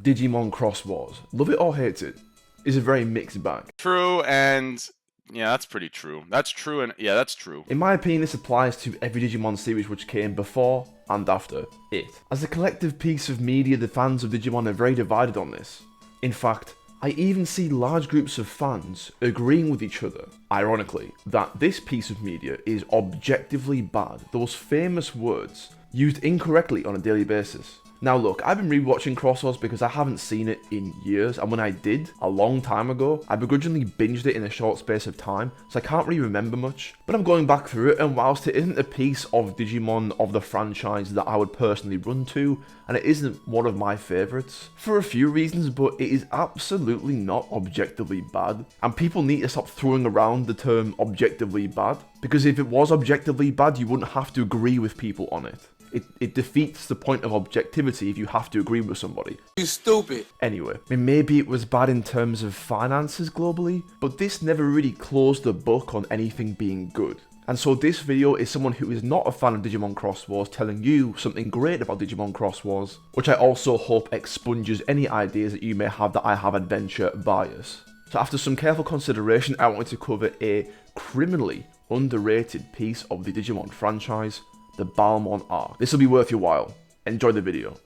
Digimon Xros Wars, love it or hate it, is a very mixed bag. True, and yeah, that's pretty true. That's true, and yeah, that's true. In my opinion, this applies to every Digimon series which came before and after it. As a collective piece of media, the fans of Digimon are very divided on this. In fact, I even see large groups of fans agreeing with each other, ironically, that this piece of media is objectively bad, those famous words used incorrectly on a daily basis. Now look, I've been rewatching Xros Wars because I haven't seen it in years, and when I did, a long time ago, I begrudgingly binged it in a short space of time, so I can't really remember much. But I'm going back through it, and whilst it isn't a piece of Digimon of the franchise that I would personally run to, and it isn't one of my favourites, for a few reasons, but it is absolutely not objectively bad. And people need to stop throwing around the term objectively bad, because if it was objectively bad, you wouldn't have to agree with people on it. It defeats the point of objectivity if you have to agree with somebody. You stupid. Anyway, I mean, maybe it was bad in terms of finances globally, but this never really closed the book on anything being good. And so this video is someone who is not a fan of Digimon Xros Wars telling you something great about Digimon Xros Wars, which I also hope expunges any ideas that you may have that I have adventure bias. So after some careful consideration, I wanted to cover a criminally underrated piece of the Digimon franchise, the Baalmon Arc. This will be worth your while. Enjoy the video.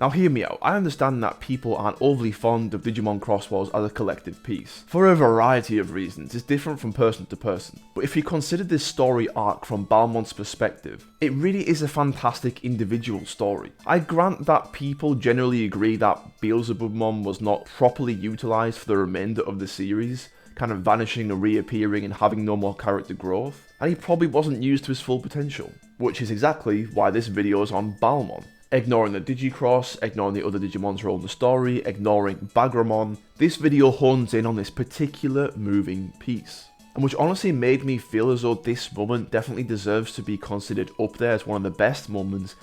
Now hear me out, I understand that people aren't overly fond of Digimon Xros Wars as a collective piece. For a variety of reasons, it's different from person to person. But if you consider this story arc from Baalmon's perspective, it really is a fantastic individual story. I grant that people generally agree that Baalmon was not properly utilised for the remainder of the series, kind of vanishing and reappearing and having no more character growth, and he probably wasn't used to his full potential, which is exactly why this video is on Baalmon. Ignoring the Digicross, ignoring the other Digimon's role in the story, ignoring Bagramon, this video hones in on this particular moving piece. And which honestly made me feel as though this moment definitely deserves to be considered up there as one of the best moments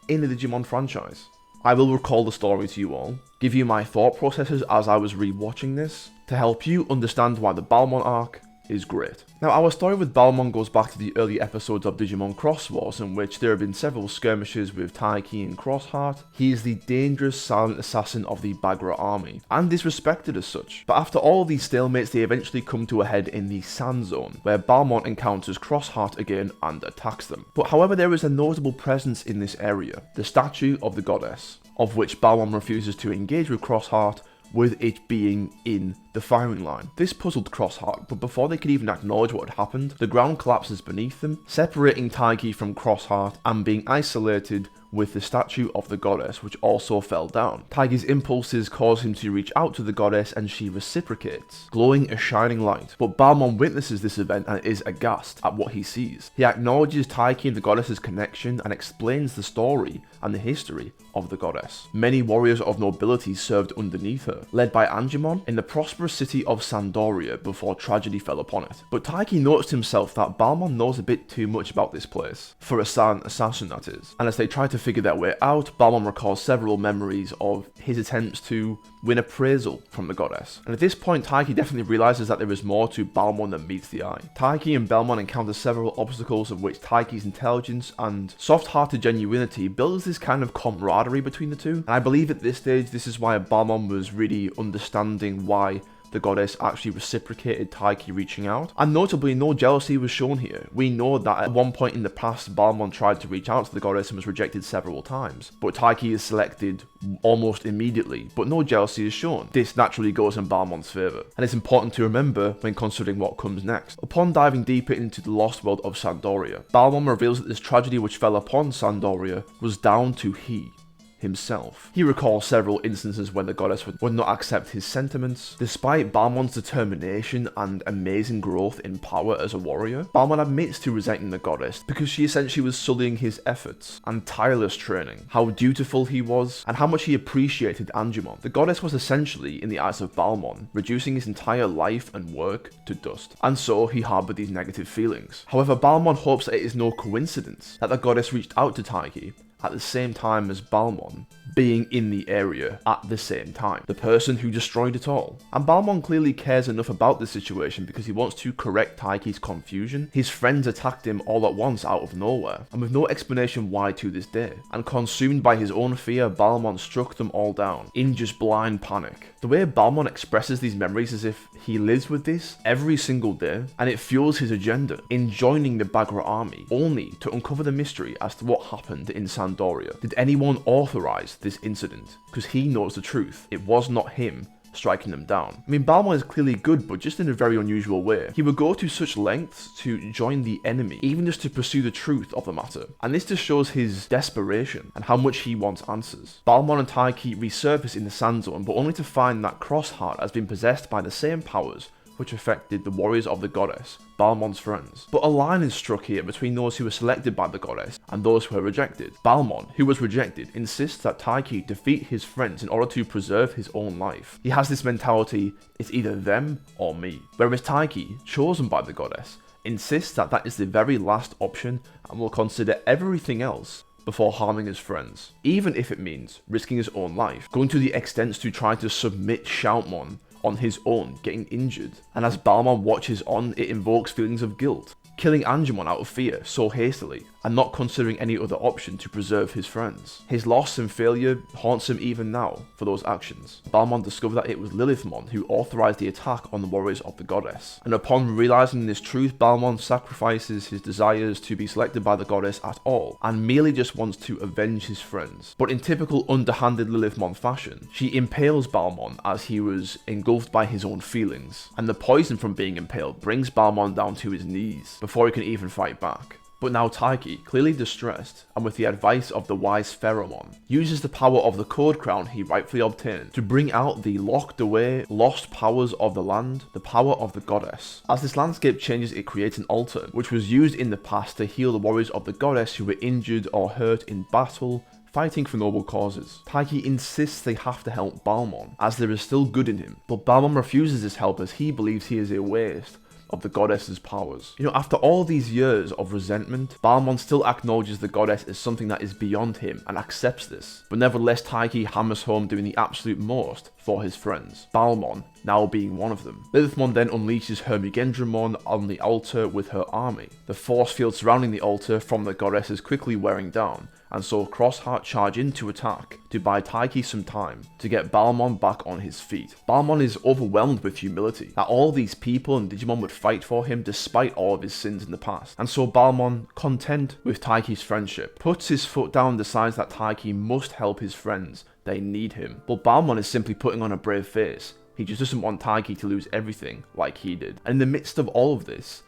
in the Digimon franchise. I will recall the story to you all, give you my thought processes as I was rewatching this, to help you understand why the Baalmon arc is great. Now, our story with Baalmon goes back to the early episodes of Digimon Xros Wars, in which there have been several skirmishes with Taiki and Crossheart. He is the dangerous silent assassin of the Bagra army, and is respected as such. But after all of these stalemates, they eventually come to a head in the Sand Zone, where Baalmon encounters Crossheart again and attacks them. But however, there is a notable presence in this area, the statue of the goddess, of which Baalmon refuses to engage with Crossheart, with it being in the firing line. This puzzled Crossheart, but before they could even acknowledge what had happened, the ground collapses beneath them, separating Taiki from Crossheart and being isolated with the statue of the goddess, which also fell down. Taiki's impulses cause him to reach out to the goddess, and she reciprocates, glowing a shining light. But Baalmon witnesses this event and is aghast at what he sees. He acknowledges Taiki and the goddess's connection and explains the story and the history of the goddess. Many warriors of nobility served underneath her, led by Angemon, in the prosperous city of Sandoria before tragedy fell upon it. But Taiki noticed himself that Baalmon knows a bit too much about this place, for a silent assassin that is, and as they try to figure their way out, Baalmon recalls several memories of his attempts to win appraisal from the goddess. And at this point, Taiki definitely realizes that there is more to Baalmon than meets the eye. Taiki and Baalmon encounter several obstacles, of which Taiki's intelligence and soft-hearted genuinity builds this kind of camaraderie between the two. And I believe at this stage, this is why Baalmon was really understanding why the goddess actually reciprocated Taiki reaching out. And notably, no jealousy was shown here. We know that at one point in the past, Baalmon tried to reach out to the goddess and was rejected several times. But Taiki is selected almost immediately, but no jealousy is shown. This naturally goes in Baalmon's favour, and it's important to remember when considering what comes next. Upon diving deeper into the lost world of Sandoria, Baalmon reveals that this tragedy which fell upon Sandoria was down to himself. He recalls several instances when the goddess would not accept his sentiments. Despite Baalmon's determination and amazing growth in power as a warrior, Baalmon admits to resenting the goddess because she essentially was sullying his efforts and tireless training, how dutiful he was, and how much he appreciated Angemon. The goddess was essentially, in the eyes of Baalmon, reducing his entire life and work to dust, and so he harbored these negative feelings. However, Baalmon hopes that it is no coincidence that the goddess reached out to Taiki at the same time as Baalmon, being in the area at the same time, the person who destroyed it all. And Baalmon clearly cares enough about this situation because he wants to correct Taiki's confusion. His friends attacked him all at once out of nowhere, and with no explanation why to this day. And consumed by his own fear, Baalmon struck them all down, in just blind panic. The way Baalmon expresses these memories is if he lives with this every single day, and it fuels his agenda in joining the Baghra army, only to uncover the mystery as to what happened in Sandoria. Did anyone authorize this incident? Because he knows the truth. It was not him striking them down. I mean, Baalmon is clearly good, but just in a very unusual way. He would go to such lengths to join the enemy, even just to pursue the truth of the matter. And this just shows his desperation and how much he wants answers. Baalmon and Taiki resurface in the Sand Zone, but only to find that Crossheart has been possessed by the same powers which affected the warriors of the goddess, Baalmon's friends. But a line is struck here between those who were selected by the goddess and those who were rejected. Baalmon, who was rejected, insists that Taiki defeat his friends in order to preserve his own life. He has this mentality, it's either them or me. Whereas Taiki, chosen by the goddess, insists that that is the very last option and will consider everything else before harming his friends, even if it means risking his own life, going to the extents to try to submit Shoutmon on his own, getting injured. And as Baalmon watches on, it invokes feelings of guilt, killing Angemon out of fear so hastily, and not considering any other option to preserve his friends. His loss and failure haunts him even now for those actions. Baalmon discovered that it was Lilithmon who authorized the attack on the warriors of the goddess, and upon realizing this truth, Baalmon sacrifices his desires to be selected by the goddess at all, and merely just wants to avenge his friends. But in typical underhanded Lilithmon fashion, she impales Baalmon as he was engulfed by his own feelings, and the poison from being impaled brings Baalmon down to his knees before he can even fight back. But now Taiki, clearly distressed, and with the advice of the wise Pheromon, uses the power of the code crown he rightfully obtained to bring out the locked away, lost powers of the land, the power of the goddess. As this landscape changes, it creates an altar, which was used in the past to heal the warriors of the goddess who were injured or hurt in battle, fighting for noble causes. Taiki insists they have to help Baalmon, as there is still good in him, but Baalmon refuses this help as he believes he is a waste of the goddess's powers. You know, after all these years of resentment, Baalmon still acknowledges the goddess as something that is beyond him and accepts this. But nevertheless, Taiki hammers home doing the absolute most for his friends, Baalmon now being one of them. Lilithmon then unleashes her Mugendramon on the altar with her army. The force field surrounding the altar from the goddess is quickly wearing down, and so Crossheart charge in to attack to buy Taiki some time to get Baalmon back on his feet. Baalmon is overwhelmed with humility that all these people and Digimon would fight for him despite all of his sins in the past. And so Baalmon, content with Taiki's friendship, puts his foot down and decides that Taiki must help his friends. They need him. But Baalmon is simply putting on a brave face. He just doesn't want Taiki to lose everything like he did. And in the midst of all of this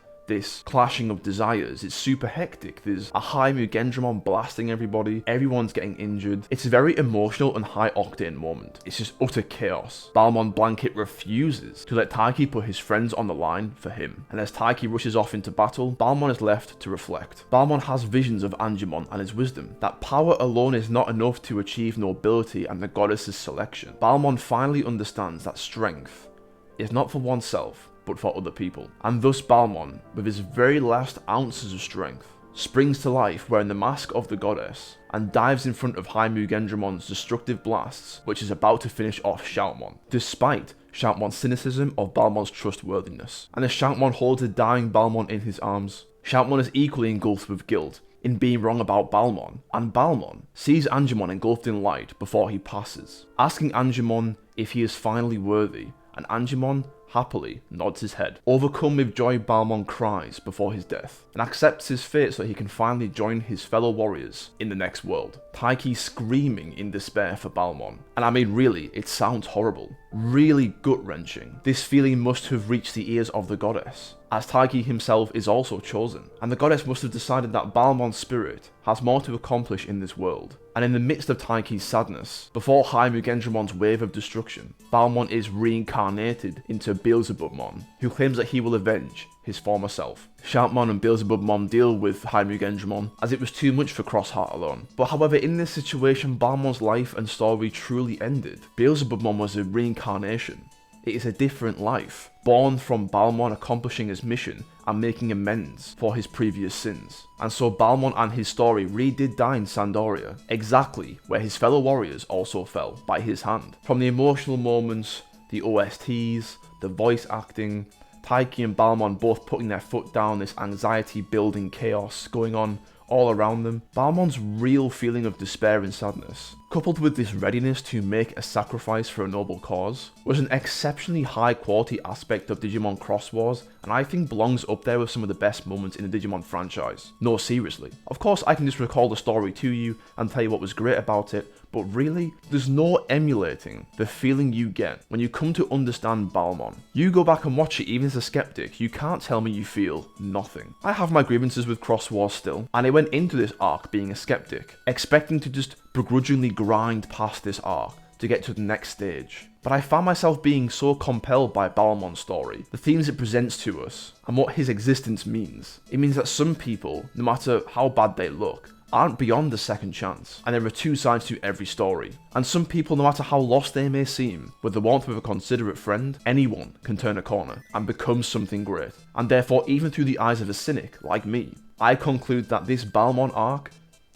clashing of desires, it's super hectic. There's a high Mugendramon blasting everybody, everyone's getting injured. It's a very emotional and high octane moment. It's just utter chaos. Baalmon Blanket refuses to let Taiki put his friends on the line for him, and as Taiki rushes off into battle, Baalmon is left to reflect. Baalmon has visions of Angemon and his wisdom, that power alone is not enough to achieve nobility and the goddess's selection. Baalmon finally understands that strength is not for oneself, but for other people. And thus Baalmon, with his very last ounces of strength, springs to life wearing the mask of the goddess and dives in front of High Mugendramon's destructive blasts, which is about to finish off Shoutmon, despite Shoutmon's cynicism of Baalmon's trustworthiness. And as Shoutmon holds the dying Baalmon in his arms, Shoutmon is equally engulfed with guilt in being wrong about Baalmon, and Baalmon sees Angemon engulfed in light before he passes, asking Angemon if he is finally worthy, and Angemon happily nods his head. Overcome with joy, Baalmon cries before his death and accepts his fate so he can finally join his fellow warriors in the next world. Taiki screaming in despair for Baalmon. And I mean, really, it sounds horrible. Really gut-wrenching. This feeling must have reached the ears of the goddess, as Taiki himself is also chosen, and the goddess must have decided that Baalmon's spirit has more to accomplish in this world. And in the midst of Taiki's sadness, before High Mugendramon's wave of destruction, Baalmon is reincarnated into Beelzebubmon, who claims that he will avenge his former self. Shoutmon and Beelzebubmon deal with High Mugendramon, as it was too much for Crossheart alone. But however, in this situation, Baalmon's life and story truly ended. Beelzebubmon was a reincarnation It is a different life, born from Baalmon accomplishing his mission and making amends for his previous sins. And so Baalmon and his story really did die in Sandoria, exactly where his fellow warriors also fell by his hand. From the emotional moments, the OSTs, the voice acting, Taiki and Baalmon both putting their foot down, this anxiety building chaos going on all around them. Baalmon's real feeling of despair and sadness, coupled with this readiness to make a sacrifice for a noble cause, was an exceptionally high quality aspect of Digimon Xros Wars, and I think belongs up there with some of the best moments in the Digimon franchise. No, seriously. Of course I can just recall the story to you and tell you what was great about it, but really, there's no emulating the feeling you get when you come to understand Baalmon. You go back and watch it even as a skeptic, you can't tell me you feel nothing. I have my grievances with Xros Wars still, and I went into this arc being a skeptic, expecting to just begrudgingly grind past this arc to get to the next stage. But I found myself being so compelled by Baalmon's story, the themes it presents to us, and what his existence means. It means that some people, no matter how bad they look, aren't beyond the second chance, and there are two sides to every story. And some people, no matter how lost they may seem, with the warmth of a considerate friend, anyone can turn a corner and become something great. And therefore, even through the eyes of a cynic like me, I conclude that this Baalmon arc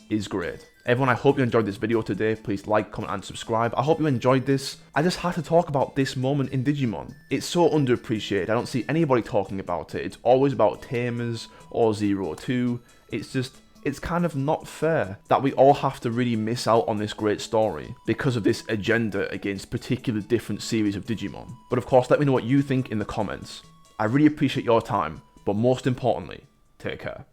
is great. Everyone, I hope you enjoyed this video today. Please like, comment and subscribe. I hope you enjoyed this. I just had to talk about this moment in Digimon. It's so underappreciated. I don't see anybody talking about it. It's always about Tamers or 02. It's kind of not fair that we all have to really miss out on this great story because of this agenda against particular different series of Digimon. But of course, let me know what you think in the comments. I really appreciate your time, but most importantly, take care.